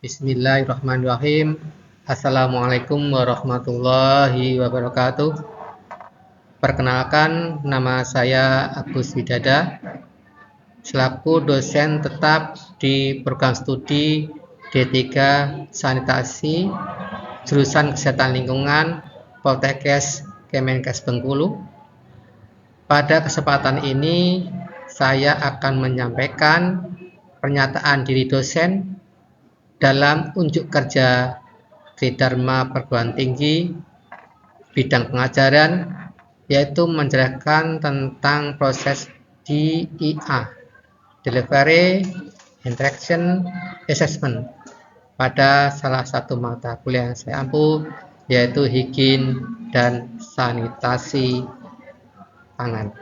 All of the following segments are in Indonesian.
Bismillahirrahmanirrahim. Assalamualaikum warahmatullahi wabarakatuh. Perkenalkan, nama saya Agus Widada, selaku dosen tetap di program studi D3 Sanitasi, jurusan Kesehatan Lingkungan, Poltekkes Kemenkes Bengkulu. Pada kesempatan ini, saya akan menyampaikan pernyataan diri dosen dalam unjuk kerja Tridharma Perguruan Tinggi bidang pengajaran, yaitu menjelaskan tentang proses DIA, Delivery Interaction Assessment, pada salah satu mata kuliah yang saya ampu, yaitu higien dan sanitasi pangan.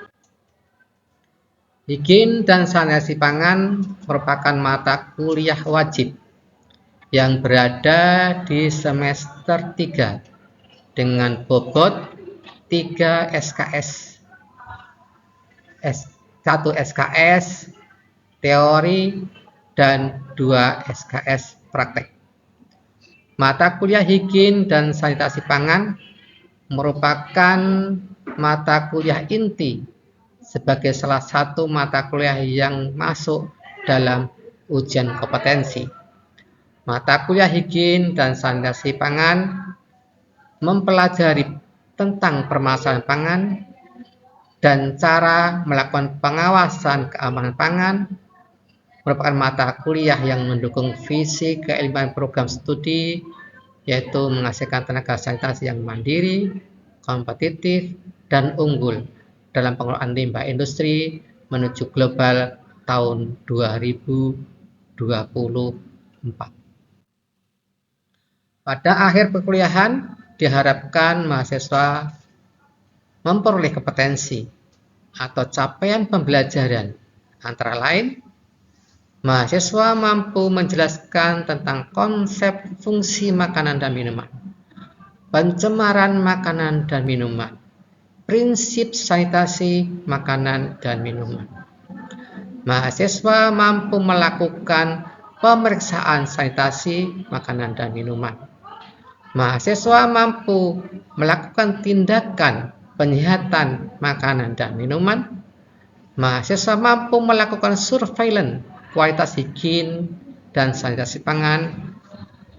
Higien dan sanitasi pangan merupakan mata kuliah wajib yang berada di semester 3 dengan bobot 3 SKS, 1 SKS teori dan 2 SKS praktek. Mata kuliah higien dan sanitasi pangan merupakan mata kuliah inti sebagai salah satu mata kuliah yang masuk dalam ujian kompetensi. Mata kuliah higien dan sanitasi pangan mempelajari tentang permasalahan pangan dan cara melakukan pengawasan keamanan pangan. Merupakan mata kuliah yang mendukung visi keilmuan program studi, yaitu menghasilkan tenaga sanitasi yang mandiri, kompetitif, dan unggul dalam pengelolaan limbah industri menuju global tahun 2024. Pada akhir perkuliahan, diharapkan mahasiswa memperoleh kompetensi atau capaian pembelajaran, antara lain, mahasiswa mampu menjelaskan tentang konsep fungsi makanan dan minuman, pencemaran makanan dan minuman, prinsip sanitasi makanan dan minuman. Mahasiswa mampu melakukan pemeriksaan sanitasi makanan dan minuman. Mahasiswa mampu melakukan tindakan penyihatan makanan dan minuman. Mahasiswa mampu melakukan surveillance kualitas higien dan sanitasi pangan.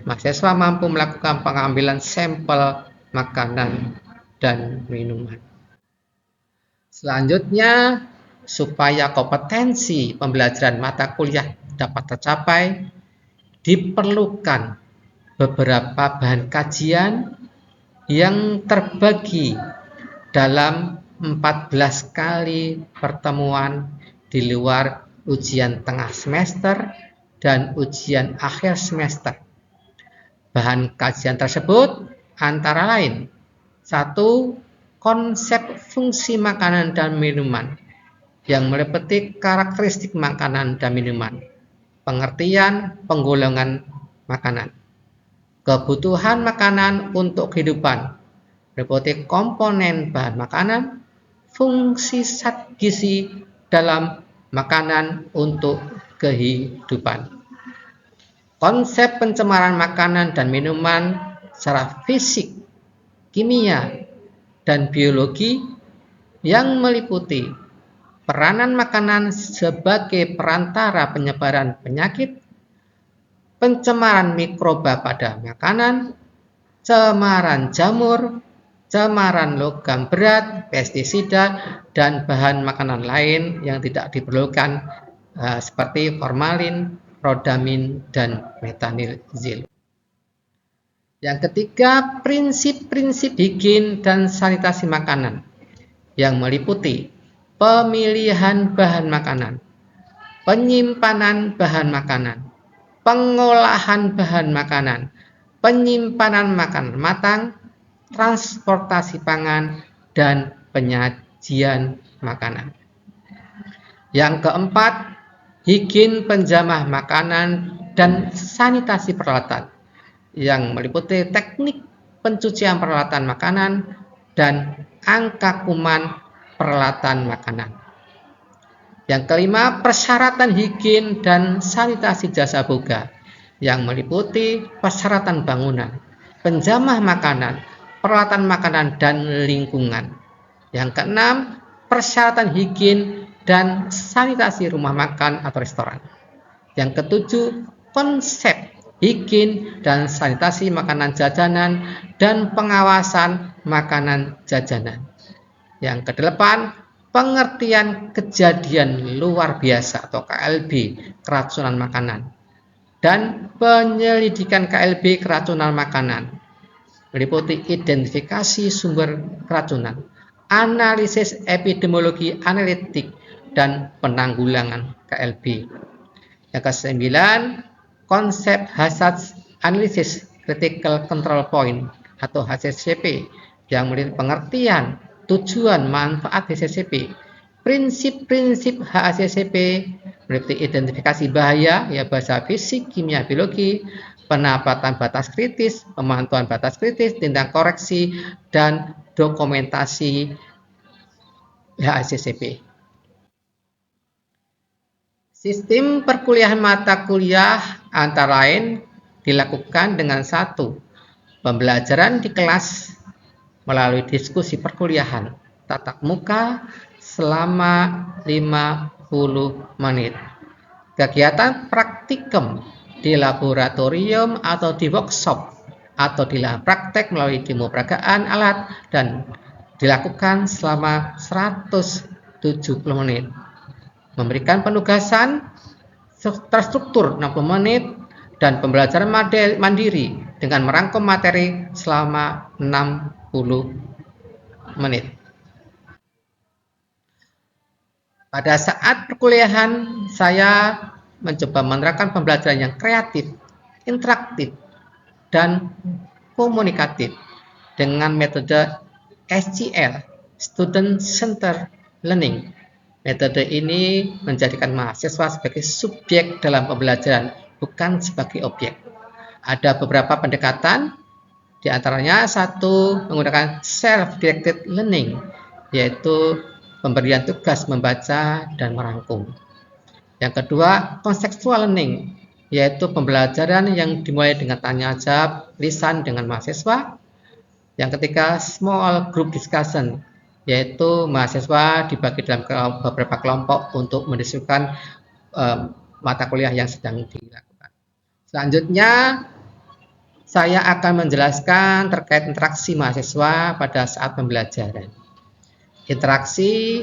Mahasiswa mampu melakukan pengambilan sampel makanan dan minuman. Selanjutnya, supaya kompetensi pembelajaran mata kuliah dapat tercapai, diperlukan beberapa bahan kajian yang terbagi dalam 14 kali pertemuan di luar ujian tengah semester dan ujian akhir semester. Bahan kajian tersebut antara lain: 1. Konsep fungsi makanan dan minuman yang meliputi karakteristik makanan dan minuman, pengertian penggolongan makanan, kebutuhan makanan untuk kehidupan, meliputi komponen bahan makanan, fungsi zat gizi dalam makanan untuk kehidupan. Konsep pencemaran makanan dan minuman secara fisik, kimia, dan biologi yang meliputi peranan makanan sebagai perantara penyebaran penyakit, pencemaran mikroba pada makanan, cemaran jamur, cemaran logam berat, pestisida, dan bahan makanan lain yang tidak diperlukan seperti formalin, rodamin, dan metanilzil. Yang ketiga, prinsip-prinsip higien dan sanitasi makanan yang meliputi pemilihan bahan makanan, penyimpanan bahan makanan, pengolahan bahan makanan, penyimpanan makanan matang, transportasi pangan, dan penyajian makanan. Yang keempat, higien penjamah makanan dan sanitasi peralatan yang meliputi teknik pencucian peralatan makanan dan angka kuman peralatan makanan. Yang kelima, persyaratan higien dan sanitasi jasa boga yang meliputi persyaratan bangunan, penjamah makanan, peralatan makanan, dan lingkungan. Yang keenam, persyaratan higien dan sanitasi rumah makan atau restoran. Yang ketujuh, konsep higien dan sanitasi makanan jajanan dan pengawasan makanan jajanan. Yang kedelapan, pengertian kejadian luar biasa atau KLB, keracunan makanan, dan penyelidikan KLB keracunan makanan, meliputi identifikasi sumber keracunan, analisis epidemiologi analitik, dan penanggulangan KLB. Yang kesembilan, konsep hazard analysis critical control point atau HCCP yang meliputi pengertian, tujuan, manfaat HCCP, prinsip-prinsip HACCP, meliputi identifikasi bahaya, ya bahasa fisik, kimia, biologi, penempatan batas kritis, pemantauan batas kritis, tindak koreksi, dan dokumentasi HACCP. Sistem perkuliahan mata kuliah antara lain dilakukan dengan satu, pembelajaran di kelas melalui diskusi perkuliahan tatap muka selama 50 menit. Kegiatan praktikum di laboratorium atau di workshop atau di lahan praktek melalui demo peragaan alat dan dilakukan selama 170 menit. Memberikan penugasan terstruktur 60 menit dan pembelajaran mandiri dengan merangkum materi selama 60 menit. Pada saat perkuliahan, saya mencoba menerapkan pembelajaran yang kreatif, interaktif, dan komunikatif dengan metode SCL, Student Centered Learning. Metode ini menjadikan mahasiswa sebagai subjek dalam pembelajaran, bukan sebagai objek. Ada beberapa pendekatan, di antaranya satu, menggunakan self-directed learning, yaitu pemberian tugas membaca dan merangkum. Yang kedua, contextual learning, yaitu pembelajaran yang dimulai dengan tanya jawab lisan dengan mahasiswa. Yang ketiga, small group discussion, yaitu mahasiswa dibagi dalam beberapa kelompok untuk mendiskusikan mata kuliah yang sedang dilakukan. Selanjutnya, saya akan menjelaskan terkait interaksi mahasiswa pada saat pembelajaran. Interaksi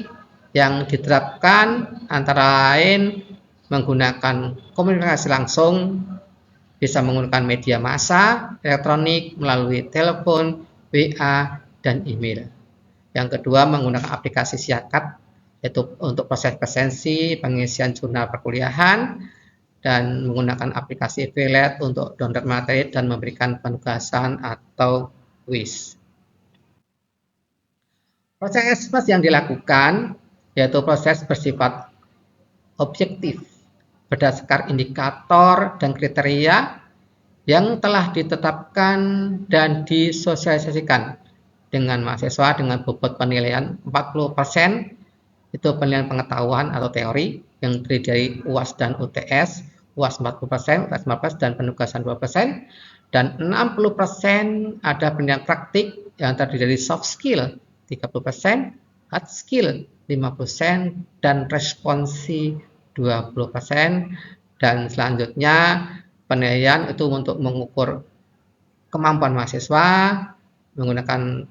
yang diterapkan antara lain menggunakan komunikasi langsung, bisa menggunakan media massa, elektronik, melalui telepon, WA, dan email. Yang kedua, menggunakan aplikasi Siakat, yaitu untuk proses presensi, pengisian jurnal perkuliahan, dan menggunakan aplikasi Vlet untuk download materi dan memberikan penugasan atau kuis. Proses assessment yang dilakukan yaitu proses bersifat objektif berdasarkan indikator dan kriteria yang telah ditetapkan dan disosialisasikan dengan mahasiswa dengan bobot penilaian 40%, itu penilaian pengetahuan atau teori yang terdiri dari UAS dan UTS, UAS 40%, UTS 15%, dan penugasan 2%, dan 60% ada penilaian praktik yang terdiri dari soft skill 30%, hard skill 5%, dan responsi 20%, dan selanjutnya penilaian itu untuk mengukur kemampuan mahasiswa menggunakan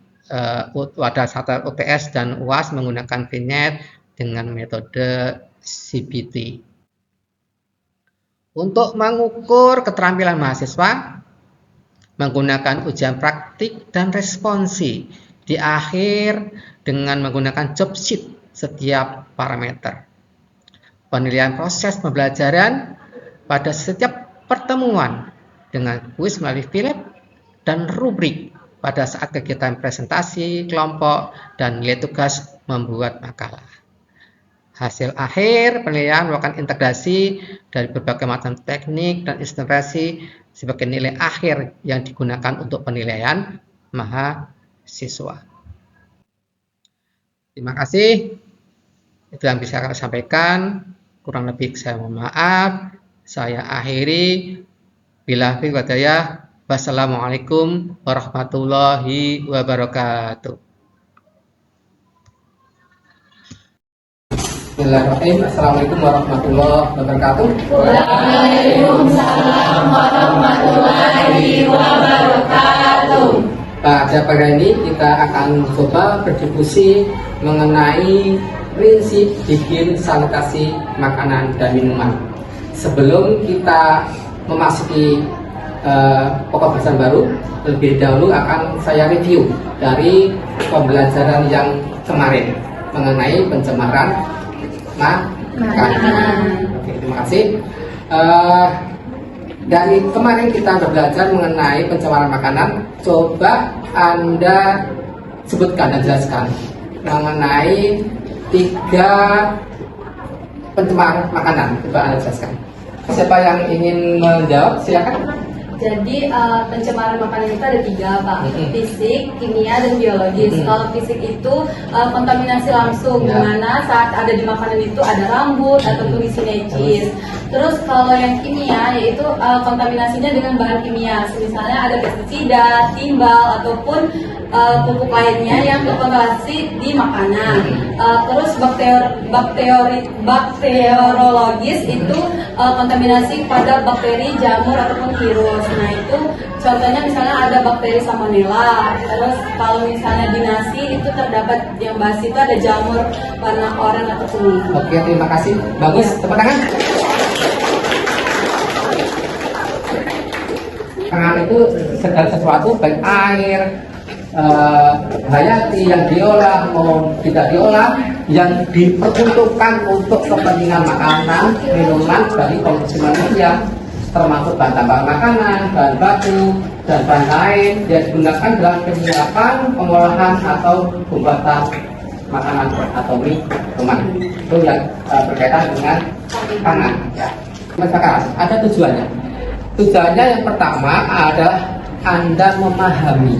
wadah standar UTS dan UAS menggunakan VNet dengan metode CBT. Untuk mengukur keterampilan mahasiswa menggunakan ujian praktik dan responsi di akhir dengan menggunakan job sheet setiap parameter. Penilaian proses pembelajaran pada setiap pertemuan dengan kuis melalui Vlet dan rubrik pada saat kegiatan presentasi kelompok dan nilai tugas membuat makalah. Hasil akhir penilaian merupakan integrasi dari berbagai macam teknik dan inspirasi sebagai nilai akhir yang digunakan untuk penilaian mahasiswa. Terima kasih. Itu yang bisa kami sampaikan. Kurang lebih saya mohon maaf. Saya akhiri. Bila hidayah. Wassalamualaikum warahmatullahi wabarakatuh. Bismillahirrahmanirrahim. Assalamualaikum warahmatullahi wabarakatuh. Waalaikumsalam warahmatullahi wabarakatuh. Pada pagi ini kita akan coba berdiskusi mengenai prinsip bikin sanitasi makanan dan minuman. Sebelum kita memasuki pokok bahasan baru, lebih dahulu akan saya review dari pembelajaran yang kemarin mengenai pencemaran makanan. Oke, terima kasih. Dari kemarin kita belajar mengenai pencemaran makanan. Coba Anda sebutkan dan jelaskan mengenai 3 pencemar makanan. Coba Anda jelaskan. Siapa yang ingin menjawab? Silakan. Jadi pencemaran makanan itu ada 3, Pak. Fisik, kimia, dan biologis. Kalau fisik itu kontaminasi langsung, di mana saat ada di makanan itu ada rambut ataupun isinya cheese. Terus kalau yang kimia yaitu kontaminasinya dengan bahan kimia, misalnya ada pestisida, timbal ataupun pupuk lainnya yang terkonsentrasi di makanan. Terus bakteriologis itu kontaminasi pada bakteri, jamur ataupun virus. Nah itu contohnya misalnya ada bakteri salmonella. Terus kalau misalnya di nasi itu terdapat yang basi itu ada jamur warna oranye atau kuning. Oke, terima kasih. Bagus, tepuk tangan. Tangan itu segala sesuatu baik air, hayati yang diolah maupun tidak diolah, yang diperuntukkan untuk kepentingan makanan, minuman bagi konsumsi manusia, termasuk bahan tambahan makanan, bahan baku, dan bahan lain yang digunakan dalam penyiapan, pengolahan atau pembuatan makanan atau minuman. Itu yang berkaitan dengan pangan. Ya. Misalkan ada tujuannya. Tujuannya yang pertama adalah Anda memahami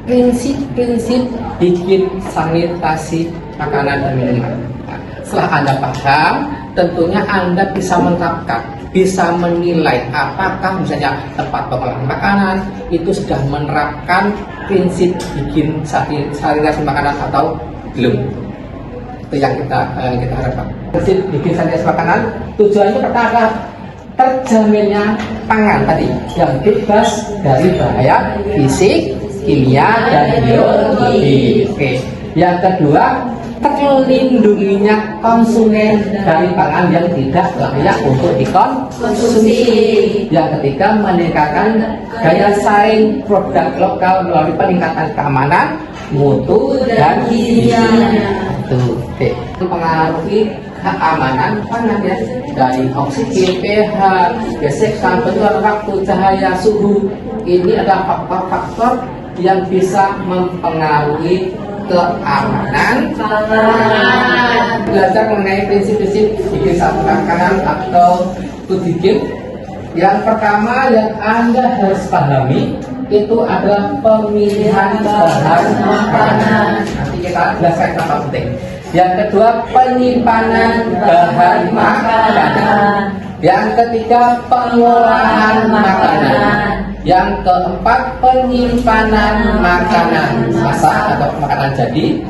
prinsip-prinsip bikin sanitasi makanan dan minuman. Nah, setelah Anda paham, tentunya Anda bisa menerapkan, bisa menilai apakah misalnya tempat pengolahan makanan itu sudah menerapkan prinsip bikin sanitasi makanan atau belum. Itu yang kita harapkan. Prinsip bikin sanitasi makanan tujuannya pertama adalah terjaminnya pangan tadi yang bebas dari bahaya fisik, kimia, dan biologi. Oke. Yang kedua, terlindunginya konsumen dari pangan yang tidak layak untuk dikonsumsi. Yang ketiga, meningkatkan daya saing produk lokal melalui peningkatan keamanan, mutu, dan gizinya. Oke. Mempengaruhi keamanan pangan ya, dari oksigen, pH, gesekan, benturan waktu, cahaya, suhu. Ini adalah faktor-faktor yang bisa mempengaruhi keamanan. Belajar mengenai prinsip-prinsip bikin satu makanan atau food hygiene. Yang pertama yang Anda harus pahami itu adalah pemilihan bahan makanan. Nanti kita jelaskan kenapa penting. Yang kedua, penyimpanan bahan makanan. Yang ketiga, pengolahan makanan. Yang keempat, penyimpanan makanan masak atau makanan jadi.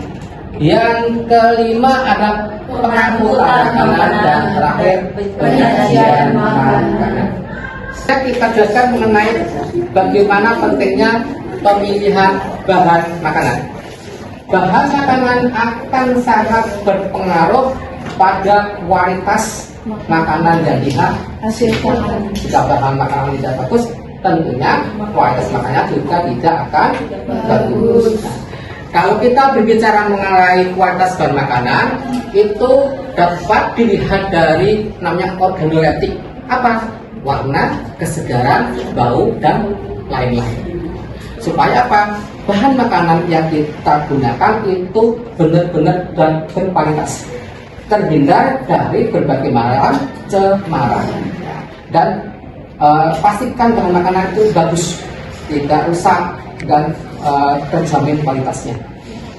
Yang kelima adalah pengangkutan makanan, dan terakhir penyajian makanan. Kita jelaskan mengenai bagaimana pentingnya pemilihan bahan makanan. Bahan makanan akan sangat berpengaruh pada kualitas makanan yang dihasilkan. Jika bahan makanan tidak bagus, tentunya kualitas makanannya juga tidak akan bagus. Kalau kita berbicara mengenai kualitas bahan makanan, itu dapat dilihat dari namanya organoleptik. Apa? Warna, kesegaran, bau, dan lain-lain. Supaya apa? Bahan makanan yang kita gunakan itu benar-benar dan berkualitas, terhindar dari berbagai macam cemaran. Dan pastikan bahan makanan itu bagus, tidak rusak, dan terjamin kualitasnya.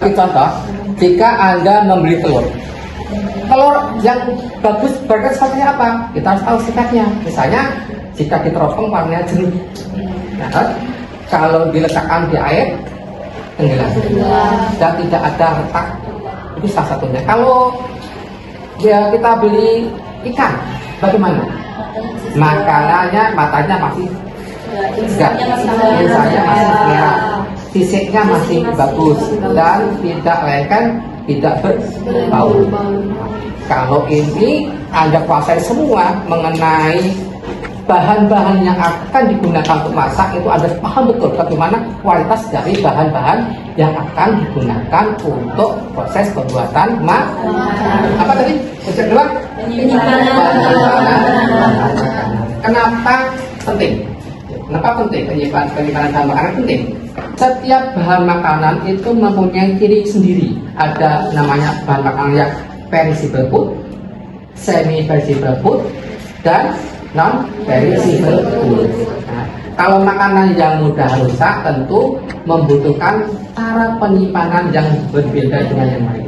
Contoh, jika Anda membeli telur yang bagus berarti seperti apa? Kita harus tahu sifatnya. Misalnya Jika diteropong warnanya jernih. Nah, kalau diletakkan di air tenggelam dan tidak ada retak, itu salah satunya. Kalau ya kita beli ikan, bagaimana? Makanannya matanya masih enggak, misalnya masih merah, fisiknya masih bagus dan tidak lengket, tidak berbau. Kalau ini Anda kuasai semua mengenai bahan-bahan yang akan digunakan untuk masak, itu Anda paham betul bagaimana kualitas dari bahan-bahan yang akan digunakan untuk proses pembuatan apa tadi? Proses kedua? Kenapa penting? Kenapa penting penyimpanan bahan makanan penting? Setiap bahan makanan itu mempunyai ciri sendiri. Ada namanya bahan makanan yang perishable food, semi perishable food, dan non perishable food. Nah, kalau makanan yang mudah rusak tentu membutuhkan cara penyimpanan yang berbeda dengan yang lain.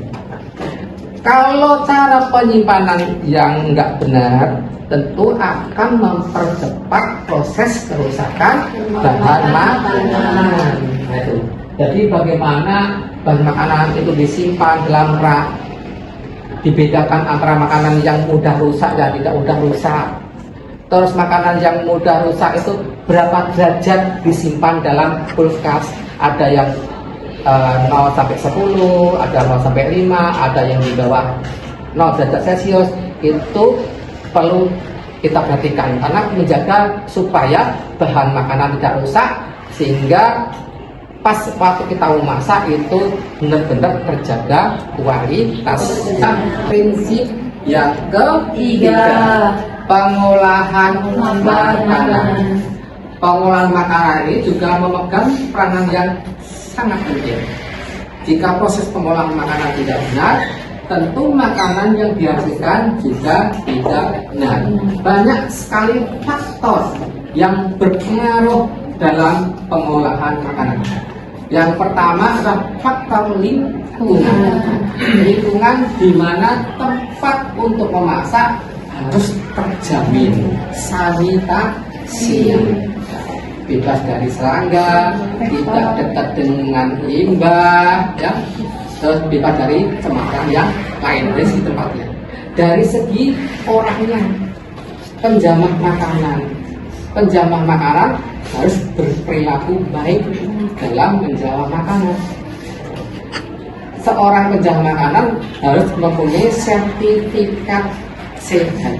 Kalau cara penyimpanan yang enggak benar tentu akan mempercepat proses kerusakan bahan makanan. Nah, itu. Jadi bagaimana bahan makanan itu disimpan dalam rak, dibedakan antara makanan yang mudah rusak dan tidak mudah rusak. Terus makanan yang mudah rusak itu berapa derajat disimpan dalam kulkas? Ada yang 0 sampai 10, ada 0 sampai 5, ada yang di bawah 0 derajat Celcius. Itu perlu kita perhatikan karena menjaga supaya bahan makanan tidak rusak, sehingga pas waktu kita memasak itu benar-benar terjaga kualitas. Prinsip yang ketiga, pengolahan makanan. Pengolahan makanan ini juga memegang peranan yang sangat penting. Jika proses pengolahan makanan tidak benar, tentu makanan yang dihasilkan juga tidak benar. Banyak sekali faktor yang berpengaruh dalam pengolahan makanan. Yang pertama adalah faktor lingkungan. Lingkungan di mana tempat untuk memasak harus terjamin sanitasi, bebas dari serangga, tidak dekat dengan limbah, ya, terus bebas dari cemaran yang lain dari segi tempatnya. Dari segi orangnya, penjamah makanan harus berperilaku baik dalam menjamah makanan. Seorang penjamah makanan harus mempunyai sertifikat sehat.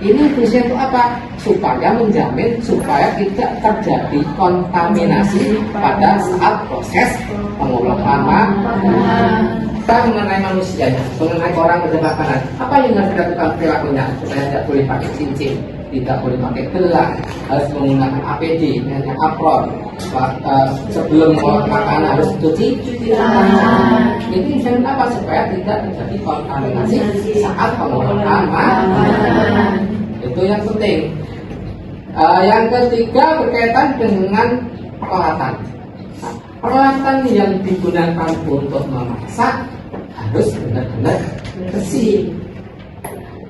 Ini fungsinya untuk apa? Supaya menjamin supaya tidak terjadi kontaminasi pada saat proses pengolahan makanan. Kita mengenai manusia, mengenai orang berjamah makanan, apa yang harus dilakukan perilakunya supaya tidak boleh pakai cincin, tidak boleh pakai gelang, harus menggunakan APD, hanya apron. Sebelum mengolah makanan harus cuci tangan. Ini misalnya apa? Supaya tidak terjadi kontaminasi saat pengolahan makanan. Itu yang penting. Yang ketiga berkaitan dengan peralatan. Peralatan yang digunakan untuk memasak harus benar-benar bersih.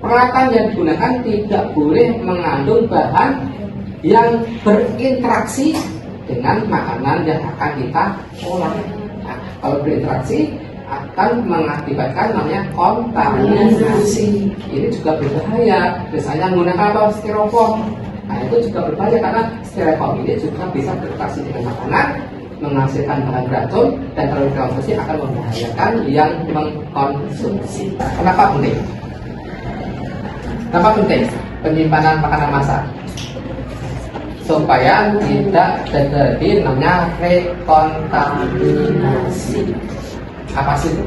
Peralatan yang digunakan tidak boleh mengandung bahan yang berinteraksi dengan makanan yang akan kita olah. Nah, kalau berinteraksi akan mengakibatkan namanya kontaminasi. Ini juga berbahaya. Misalnya menggunakan apa? Styrofoam. Nah, itu juga berbahaya karena styrofoam ini juga bisa berinteraksi dengan makanan, menghasilkan bahan beracun, dan kalau dikonsumsi akan membahayakan yang mengkonsumsi. Kenapa penting? Kenapa penting penyimpanan makanan masak? Supaya tidak terjadi namanya rekontaminasi. Apa sih itu?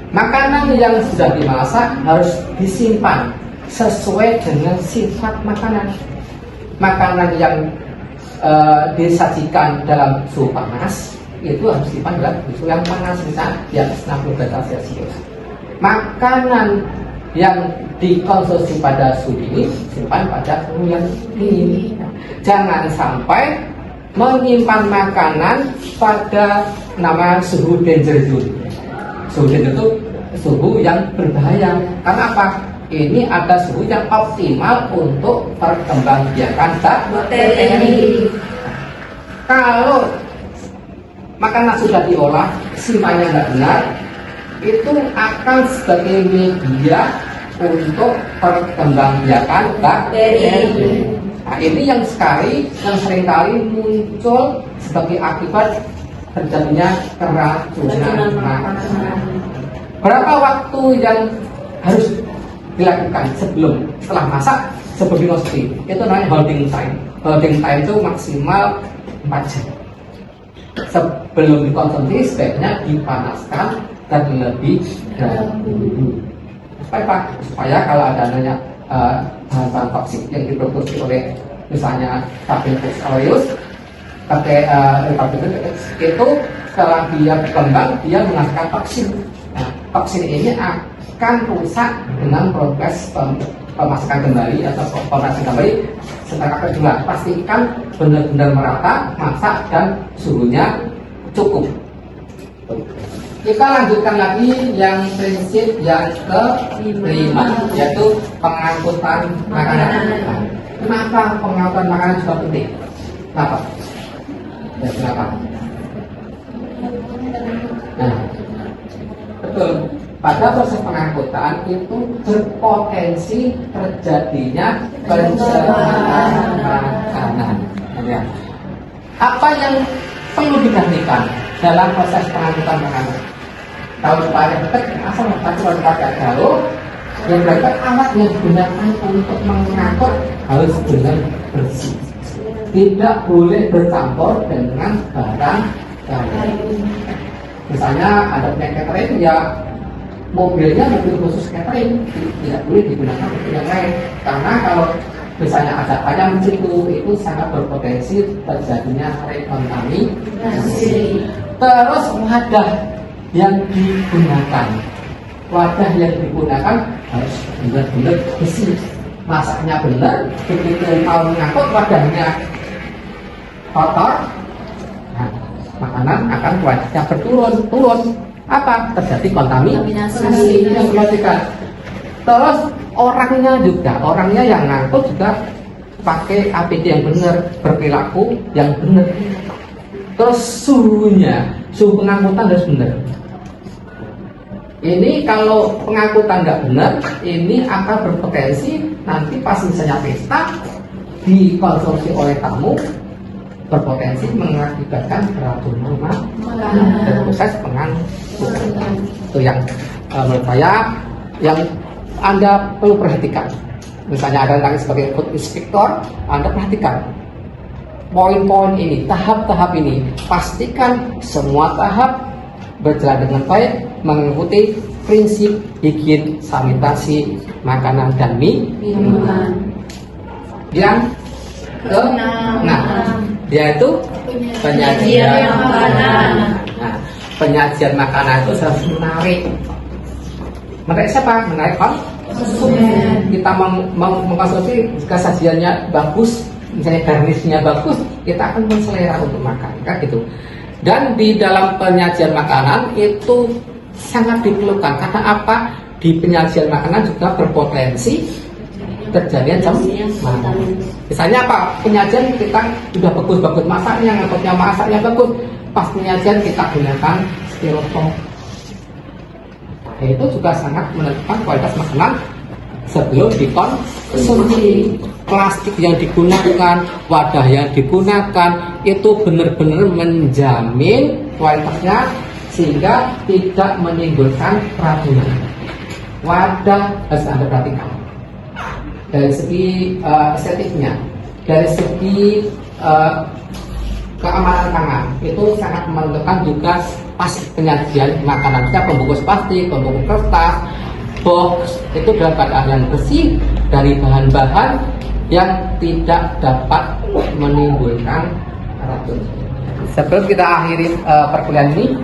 Makanan yang sudah dimasak harus disimpan sesuai dengan sifat makanan. Makanan yang disajikan dalam suhu panas itu harus disimpan dalam suhu yang panas, misalnya di atas 60 derajat Celcius. Makanan yang dikonsumsi pada suhu dingin simpan pada suhu yang dingin. Jangan sampai menyimpan makanan pada nama suhu danger zone. Suhu danger itu suhu yang berbahaya. Karena apa? ini ada suhu yang optimal untuk perkembangbiakan bakteri. Kalau makanan sudah diolah, simpannya nggak benar, itu akan sebagai media untuk perkembangbiakan bakteri. Nah, ini yang seringkali muncul sebagai akibat terjadinya keracunan makanan. Berapa waktu yang harus dilakukan setelah masak, sebelum dikonsumsi? Itu namanya holding time. Holding time itu maksimal 4 jam. Sebelum dikonsumsi sebaiknya dipanaskan terlebih dahulu. Supaya kalau adanya bahan toksik yang diproduksi oleh misalnya Staphylococcus aureus itu setelah dia berkembang dia menghasilkan toksin. Nah, toksin ini akan rusak dengan proses pemasakan kembali atau pemanasan kembali. Setelah kedua, pastikan benar-benar merata, masak dan suhunya cukup. Kita lanjutkan lagi yang prinsip yang kelima, yaitu pengangkutan makanan. Nah, kenapa pengangkutan makanan juga penting? Kenapa? Ya, kenapa? Nah, betul. Pada proses pengangkutan itu berpotensi terjadinya pencemaran makanan. Ya. Apa yang perlu diperhatikan dalam proses pengangkutan makanan? Kalau supaya dekat, asal kalau pakai jauh, yang berarti alat yang digunakan untuk mengangkut harus benar bersih. Tidak boleh bercampur dengan barang lain. Misalnya ada punya catering, ya mobilnya mobil khusus catering, tidak boleh digunakan untuk yang lain. Karena kalau misalnya ada ayam itu sangat berpotensi terjadinya rekontaminasi. Terus wadah yang digunakan harus benar-benar bersih. Masaknya benar, begitu mau mengangkut wadahnya kotor, nah, makanan akan kualitasnya berturun. Apa? Terjadi kontaminasi. Yang perhatikan. Terus orangnya yang ngangkut juga pakai APD yang benar, berperilaku yang benar. Terus suhu pengangkutan harus benar. Ini kalau pengangkutan nggak benar, ini akan berpotensi nanti pas misalnya pesta dikonsumsi oleh tamu, berpotensi mengakibatkan keracunan makanan dan proses pengangkutan. Itu yang menurut saya yang Anda perlu perhatikan. Misalnya ada lagi sebagai food inspector, Anda perhatikan poin-poin ini, tahap-tahap ini, pastikan semua tahap berjalan dengan baik, mengikuti prinsip higien sanitasi makanan dan minuman. Yang yaitu penyajian makanan. Nah, penyajian makanan itu harus menarik. Menarik siapa? Menarik konsumen. Kita mengkonsumsi jika sajiannya bagus, misalnya garnisnya bagus, kita akan selera untuk makan, kan gitu. Dan di dalam penyajian makanan itu sangat diperlukan karena apa? Di penyajian makanan juga berpotensi terjadinya cemaran. Misalnya apa? Penyajian kita sudah bagus-bagus masaknya bagus, pas penyajian kita gunakan styrofoam. Itu juga sangat menentukan kualitas makanan sebelum dikonsumsi. Plastik yang digunakan, wadah yang digunakan itu benar-benar menjamin kualitasnya sehingga tidak menimbulkan keracunan. Wadah harus Anda perhatikan dari segi estetiknya, dari segi keamanan tangan itu sangat menentukan juga pas penyajian makanan. Kita pembungkus plastik, pembungkus kertas, box itu dalam keadaan yang bersih dari bahan-bahan yang tidak dapat menimbulkan racun. Sebelum kita akhiri perkuliahan ini,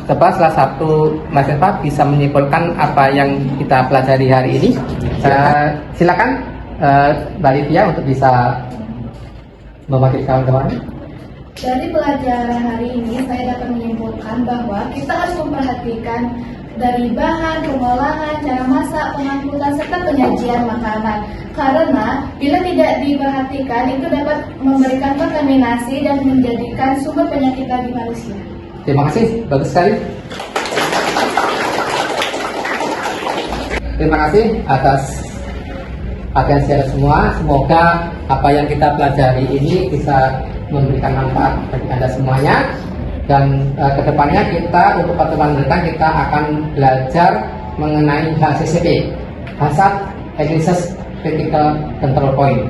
coba salah satu mahasiswa bisa menyimpulkan apa yang kita pelajari hari ini. Silakan Mbak Livia untuk bisa mewakili kawan-kawan. Dari pelajaran hari ini saya dapat menyimpulkan bahwa kita harus memperhatikan dari bahan, pengolahan, cara masak, pengangkutan, serta penyajian makanan. Karena bila tidak diperhatikan itu dapat memberikan kontaminasi dan menjadikan sumber penyakit bagi manusia. Terima kasih, bagus sekali. Terima kasih atas perhatian semua. Semoga apa yang kita pelajari ini bisa memberikan manfaat bagi Anda semuanya. Dan kedepannya kita untuk pertemuan mendatang kita akan belajar mengenai HACCP, Hazard Access Critical Control Point.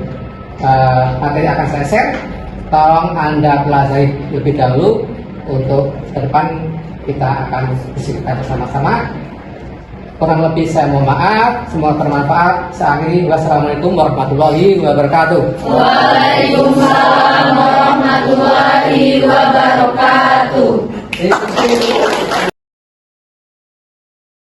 Materi akan saya share, tolong Anda pelajari lebih dahulu. Untuk ke depan kita akan diskusikan bersama-sama. Kurang lebih saya mohon maaf, semua bermanfaat. Saya akhiri, wassalamualaikum warahmatullahi wabarakatuh. Waalaikumsalam warahmatullahi wabarakatuh.